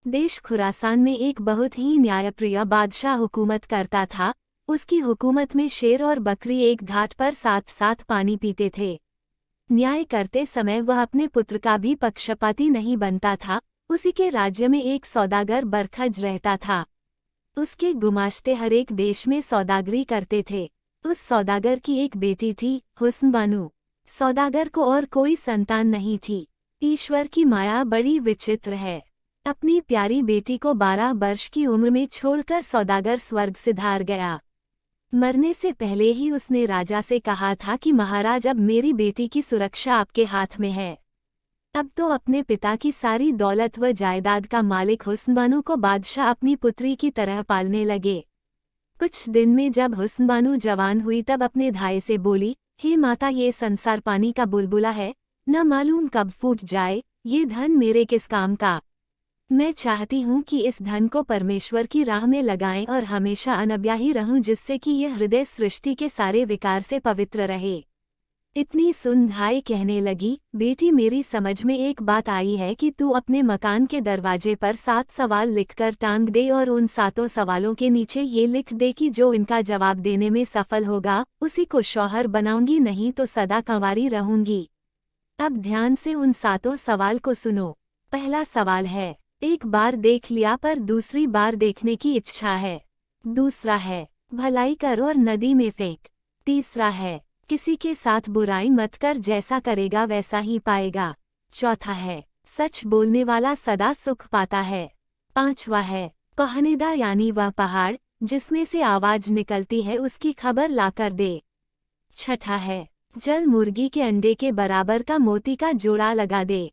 देश खुरासान में एक बहुत ही न्यायप्रिय बादशाह हुकूमत करता था। उसकी हुकूमत में शेर और बकरी एक घाट पर साथ साथ पानी पीते थे। न्याय करते समय वह अपने पुत्र का भी पक्षपाती नहीं बनता था। उसी के राज्य में एक सौदागर बरखज रहता था। उसके गुमाश्ते हर एक देश में सौदागरी करते थे। उस सौदागर की एक बेटी थी, हुस्न बानो। सौदागर को और कोई संतान नहीं थी। ईश्वर की माया बड़ी विचित्र है। अपनी प्यारी बेटी को 12 वर्ष की उम्र में छोड़कर सौदागर स्वर्ग सिधार गया। मरने से पहले ही उसने राजा से कहा था कि महाराज, अब मेरी बेटी की सुरक्षा आपके हाथ में है। अब तो अपने पिता की सारी दौलत व जायदाद का मालिक हुस्न बानो को बादशाह अपनी पुत्री की तरह पालने लगे। कुछ दिन में जब हुस्न बानो जवान हुई तब अपने धाई से बोली, हे माता, ये संसार पानी का बुलबुला है, न मालूम कब फूट जाए। ये धन मेरे किस काम का। मैं चाहती हूँ कि इस धन को परमेश्वर की राह में लगाएं और हमेशा अनब्याही रहूं, जिससे कि यह हृदय सृष्टि के सारे विकार से पवित्र रहे। इतनी सुन धाई कहने लगी, बेटी, मेरी समझ में एक बात आई है कि तू अपने मकान के दरवाजे पर 7 सवाल लिखकर टांग दे और उन 7 सवालों के नीचे ये लिख दे कि जो इनका जवाब देने में सफल होगा उसी को शौहर बनाऊंगी, नहीं तो सदा कंवारी रहूंगी। अब ध्यान से उन 7 सवाल को सुनो। पहला सवाल है, एक बार देख लिया पर दूसरी बार देखने की इच्छा है। दूसरा है, भलाई कर और नदी में फेंक। तीसरा है, किसी के साथ बुराई मत कर, जैसा करेगा वैसा ही पाएगा। चौथा है, सच बोलने वाला सदा सुख पाता है। पांचवा है, कोहनेदा यानी वह पहाड़ जिसमें से आवाज निकलती है उसकी खबर लाकर दे। छठा है, जल मुर्गी के अंडे के बराबर का मोती का जोड़ा लगा दे।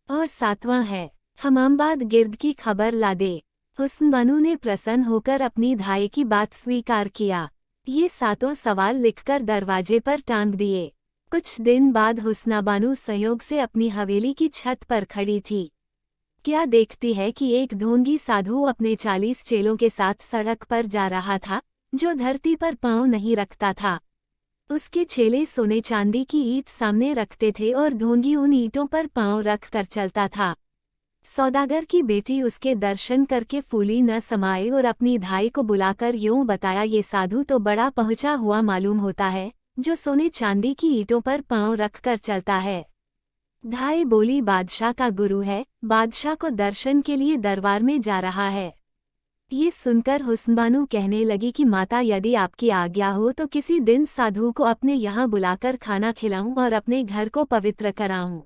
और सातवां है, हमामबाद गिर्द की खबर ला दे। हुस्न बानो ने प्रसन्न होकर अपनी धाई की बात स्वीकार किया। ये 7 सवाल लिखकर दरवाजे पर टांग दिए। कुछ दिन बाद हुस्ना बानो संयोग से अपनी हवेली की छत पर खड़ी थी। क्या देखती है कि एक ढोंगी साधु अपने 40 चेलों के साथ सड़क पर जा रहा था, जो धरती पर पांव नहीं रखता था। उसके चेले सोने चांदी की ईंट सामने रखते थे और ढोंगी उन ईंटों पर पांव रख कर चलता था। सौदागर की बेटी उसके दर्शन करके फूली न समाई और अपनी धाई को बुलाकर यूं बताया, ये साधु तो बड़ा पहुंचा हुआ मालूम होता है, जो सोने चांदी की ईंटों पर पांव रख कर चलता है। धाई बोली, बादशाह का गुरु है, बादशाह को दर्शन के लिए दरबार में जा रहा है। ये सुनकर हुस्न बानो कहने लगी कि माता, यदि आपकी आज्ञा हो तो किसी दिन साधु को अपने यहाँ बुलाकर खाना खिलाऊं और अपने घर को पवित्र कराऊं।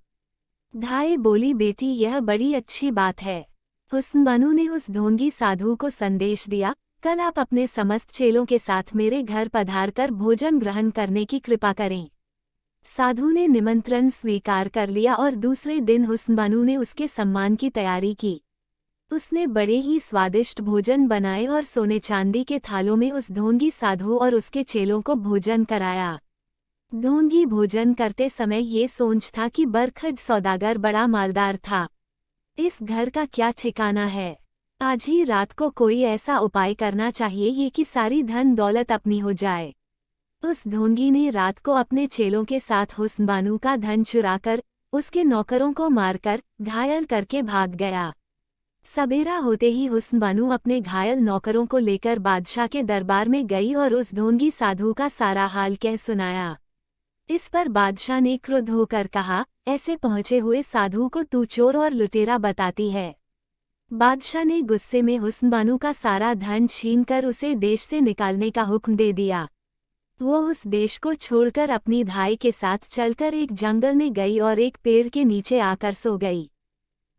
धाई बोली, बेटी, यह बड़ी अच्छी बात है। हुस्न बानो ने उस ढोंगी साधु को संदेश दिया, कल आप अपने समस्त चेलों के साथ मेरे घर पधारकर भोजन ग्रहण करने की कृपा करें। साधु ने निमंत्रण स्वीकार कर लिया और दूसरे दिन हुस्न बानो ने उसके सम्मान की तैयारी की। उसने बड़े ही स्वादिष्ट भोजन बनाए और सोने चांदी के थालों में उस ढोंगी साधु और उसके चेलों को भोजन कराया। ढोंगी भोजन करते समय ये सोचता कि बरखज सौदागर बड़ा मालदार था। इस घर का क्या ठिकाना है। आज ही रात को कोई ऐसा उपाय करना चाहिए ये कि सारी धन दौलत अपनी हो जाए। उस ढोंगी ने रात को अपने चेलों के साथ हुस्न बानो का धन चुराकर उसके नौकरों को मारकर घायल करके भाग गया। सवेरा होते ही हुस्न बानो अपने घायल नौकरों को लेकर बादशाह के दरबार में गई और उस ढोंगी साधु का सारा हाल कह सुनाया। इस पर बादशाह ने क्रुद्ध होकर कहा, ऐसे पहुंचे हुए साधु को तू चोर और लुटेरा बताती है। बादशाह ने गुस्से में हुस्न बानो का सारा धन छीनकर उसे देश से निकालने का हुक्म दे दिया। वो उस देश को छोड़कर अपनी धाई के साथ चलकर एक जंगल में गई और एक पेड़ के नीचे आकर सो गई।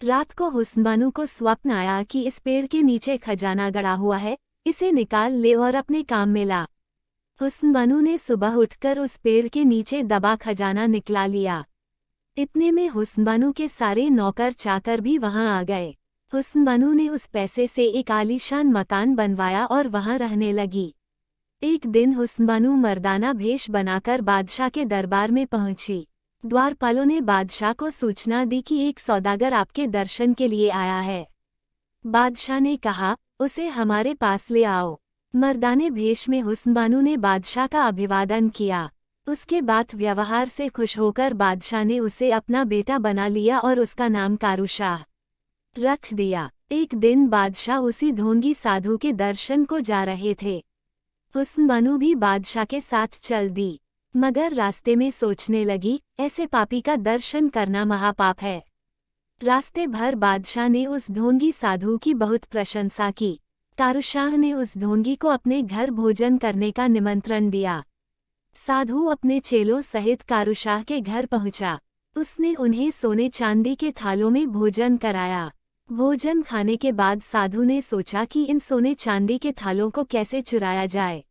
रात को हुस्न बानो को स्वप्न आया कि इस पेड़ के नीचे खजाना गड़ा हुआ है, इसे निकाल ले और अपने काम में ला। हुस्न बानो ने सुबह उठकर उस पेड़ के नीचे दबा खजाना निकला लिया। इतने में हुस्न बानो के सारे नौकर चाकर भी वहां आ गए। हुस्न बानो ने उस पैसे से एक आलीशान मकान बनवाया और वहां रहने लगी। एक दिन हुस्न बानो मर्दाना भेष बनाकर बादशाह के दरबार में पहुंची। द्वारपालों ने बादशाह को सूचना दी कि एक सौदागर आपके दर्शन के लिए आया है। बादशाह ने कहा, उसे हमारे पास ले आओ। मर्दाने भेष में हुस्न बानो ने बादशाह का अभिवादन किया। उसके बाद व्यवहार से खुश होकर बादशाह ने उसे अपना बेटा बना लिया और उसका नाम कारूशाह रख दिया। एक दिन बादशाह उसी ढोंगी साधु के दर्शन को जा रहे थे। हुस्न बानो भी बादशाह के साथ चल दी, मगर रास्ते में सोचने लगी, ऐसे पापी का दर्शन करना महापाप है। रास्ते भर बादशाह ने उस ढोंगी साधु की बहुत प्रशंसा की। कारूशाह ने उस ढोंगी को अपने घर भोजन करने का निमंत्रण दिया। साधु अपने चेलों सहित कारूशाह के घर पहुंचा। उसने उन्हें सोने चांदी के थालों में भोजन कराया। भोजन खाने के बाद साधु ने सोचा कि इन सोने चांदी के थालों को कैसे चुराया जाए।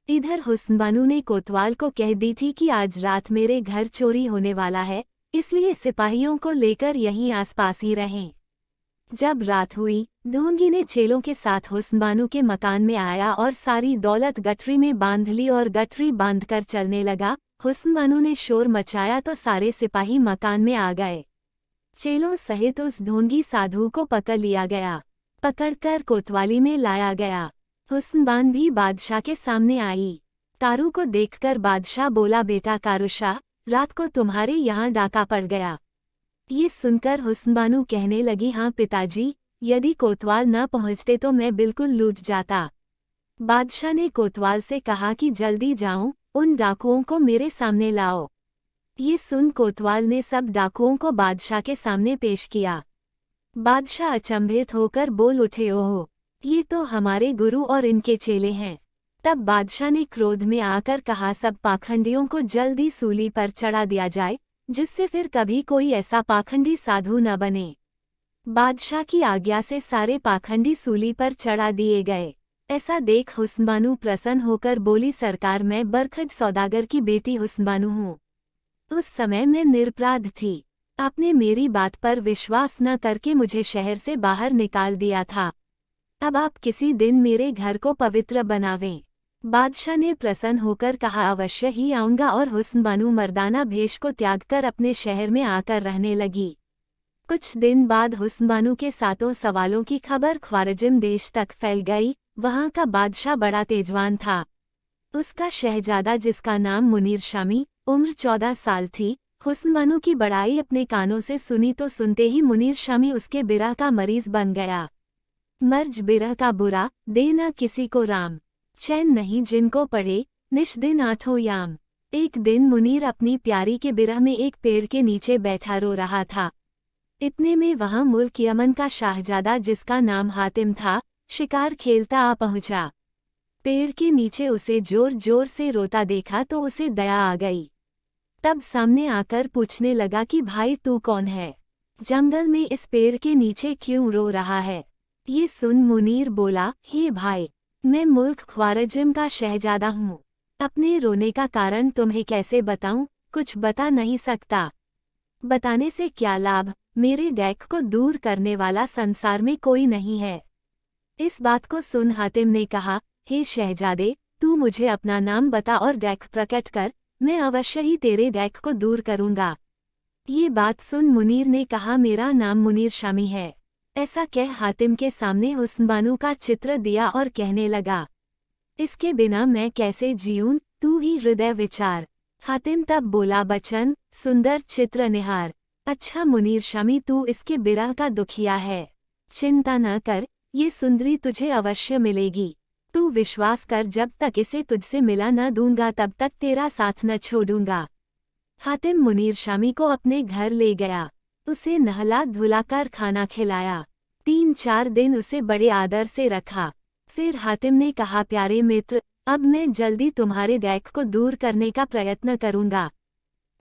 इधर हुस्न बानो ने कोतवाल को कह दी थी कि आज रात मेरे घर चोरी होने वाला है, इसलिए सिपाहियों को लेकर यहीं आसपास ही रहें। जब रात हुई, ढोंगी ने चेलों के साथ हुस्न बानो के मकान में आया और सारी दौलत गठरी में बांध ली और गठरी बांधकर चलने लगा। हुस्न बानो ने शोर मचाया तो सारे सिपाही मकान में आ गए। चेलों सहित उस ढोंगी साधु को पकड़ लिया गया। पकड़कर कोतवाली में लाया गया। हुस्न बानो भी बादशाह के सामने आई। कारू को देखकर बादशाह बोला, बेटा कारूशाह, रात को तुम्हारे यहाँ डाका पड़ गया। ये सुनकर हुस्न बानो कहने लगी, हाँ पिताजी, यदि कोतवाल न पहुँचते तो मैं बिल्कुल लूट जाता। बादशाह ने कोतवाल से कहा कि जल्दी जाऊं, उन डाकुओं को मेरे सामने लाओ। ये सुन कोतवाल ने सब डाकुओं को बादशाह के सामने पेश किया। बादशाह अचंभित होकर बोल उठे, ओह, ये तो हमारे गुरु और इनके चेले हैं। तब बादशाह ने क्रोध में आकर कहा, सब पाखंडियों को जल्दी सूली पर चढ़ा दिया जाए, जिससे फिर कभी कोई ऐसा पाखंडी साधु न बने। बादशाह की आज्ञा से सारे पाखंडी सूली पर चढ़ा दिए गए। ऐसा देख हुस्न बानो प्रसन्न होकर बोली, सरकार, मैं बरखज सौदागर की बेटी हुस्न बानो हूँ। उस समय मैं निरपराध थी। आपने मेरी बात पर विश्वास न करके मुझे शहर से बाहर निकाल दिया था। अब आप किसी दिन मेरे घर को पवित्र बनावें। बादशाह ने प्रसन्न होकर कहा, अवश्य ही आऊँगा, और हुस्न बानो मर्दाना भेष को त्याग कर अपने शहर में आकर रहने लगी। कुछ दिन बाद हुस्न बानो के सातों सवालों की खबर ख्वारिज़म देश तक फैल गई। वहाँ का बादशाह बड़ा तेजवान था। उसका शहजादा, जिसका नाम मुनीर शामी, उम्र 14 साल थी। हुस्न बानो की बड़ाई अपने कानों से सुनी तो सुनते ही मुनीर शामी उसके बिरह का मरीज बन गया। मर्ज बिरह का बुरा, दे न किसी को राम, चैन नहीं जिनको पड़े, निश दिन आठों याम। एक दिन मुनीर अपनी प्यारी के बिरह में एक पेड़ के नीचे बैठा रो रहा था। इतने में वहां मुल्क यमन का शाहजादा, जिसका नाम हातिम था, शिकार खेलता आ पहुंचा। पेड़ के नीचे उसे जोर जोर से रोता देखा तो उसे दया आ गई। तब सामने आकर पूछने लगा कि भाई तू कौन है? जंगल में इस पेड़ के नीचे क्यों रो रहा है? ये सुन मुनीर बोला, हे भाई, मैं मुल्क ख्वारिज़म का शहजादा हूँ। अपने रोने का कारण तुम्हें कैसे बताऊं? कुछ बता नहीं सकता। बताने से क्या लाभ? मेरे डैक को दूर करने वाला संसार में कोई नहीं है। इस बात को सुन हातिम ने कहा, हे शहजादे, तू मुझे अपना नाम बता और डैक प्रकट कर, मैं अवश्य ही तेरे डैक को दूर करूंगा। ये बात सुन मुनीर ने कहा, मेरा नाम मुनीर शामी है। ऐसा कह हातिम के सामने हुस्न बानो का चित्र दिया और कहने लगा, इसके बिना मैं कैसे जीऊं, तू ही हृदय विचार। हातिम तब बोला, बचन, सुंदर चित्र निहार। अच्छा मुनीर शामी, तू इसके बिरह का दुखिया है। चिंता न कर, ये सुंदरी तुझे अवश्य मिलेगी। तू विश्वास कर, जब तक इसे तुझसे मिला न दूंगा तब तक तेरा साथ न छोड़ूंगा। हातिम मुनीर शामी को अपने घर ले गया। उसे नहला धुलाकर खाना खिलाया। 3-4 दिन उसे बड़े आदर से रखा। फिर हातिम ने कहा, प्यारे मित्र, अब मैं जल्दी तुम्हारे डैक को दूर करने का प्रयत्न करूंगा।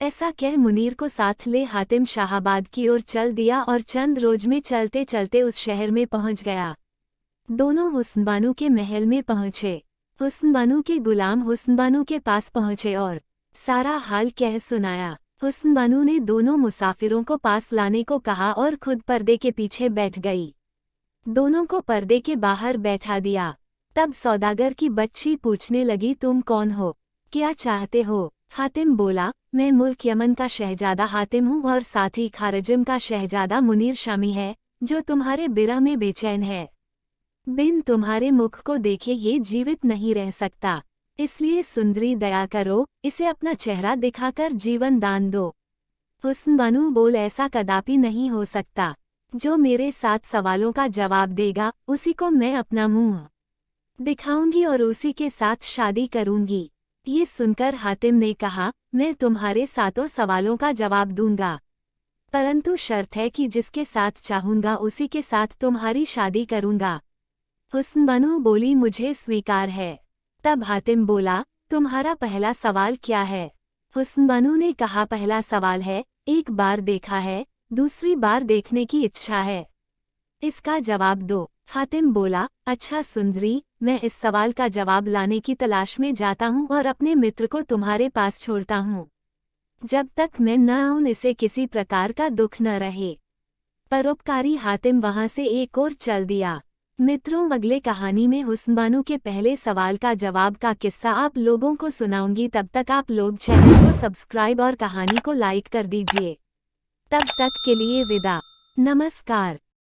ऐसा कह मुनीर को साथ ले हातिम शाहाबाद की ओर चल दिया और चंद रोज में चलते चलते उस शहर में पहुंच गया। दोनों हुस्न बानो के महल में पहुंचे। हुस्न बानो के गुलाम हुस्न बानो के पास पहुंचे और सारा हाल कह सुनाया। हुस्न बानो ने दोनों मुसाफिरों को पास लाने को कहा और खुद पर्दे के पीछे बैठ गई। दोनों को पर्दे के बाहर बैठा दिया। तब सौदागर की बच्ची पूछने लगी, तुम कौन हो? क्या चाहते हो? हातिम बोला, मैं मुल्क यमन का शहजादा हातिम हूँ और साथ ही ख्वारिज़म का शहजादा मुनीर शामी है, जो तुम्हारे बिरह में बेचैन है। बिन तुम्हारे मुख को देखे ये जीवित नहीं रह सकता, इसलिए सुंदरी दया करो, इसे अपना चेहरा दिखाकर जीवन दान दो। हुस्न बानो बोल, ऐसा कदापि नहीं हो सकता। जो मेरे 7 सवालों का जवाब देगा उसी को मैं अपना मुंह दिखाऊंगी और उसी के साथ शादी करूंगी। ये सुनकर हातिम ने कहा, मैं तुम्हारे 7 सवालों का जवाब दूंगा, परंतु शर्त है कि जिसके साथ चाहूंगा उसी के साथ तुम्हारी शादी करूंगा। हुस्न बनु बोली, मुझे स्वीकार है। तब हातिम बोला, तुम्हारा पहला सवाल क्या है? हुस्न बनु ने कहा, पहला सवाल है, एक बार देखा है, दूसरी बार देखने की इच्छा है, इसका जवाब दो। हातिम बोला, अच्छा सुंदरी, मैं इस सवाल का जवाब लाने की तलाश में जाता हूँ और अपने मित्र को तुम्हारे पास छोड़ता हूँ। जब तक मैं न आऊं इसे किसी प्रकार का दुख न रहे। परोपकारी हातिम वहां से एक और चल दिया। मित्रों, अगले कहानी में हुस्न बानो के पहले सवाल का जवाब का किस्सा आप लोगों को सुनाऊंगी। तब तक आप लोग चैनल को सब्सक्राइब और कहानी को लाइक कर दीजिए। तब तक के लिए विदा। नमस्कार।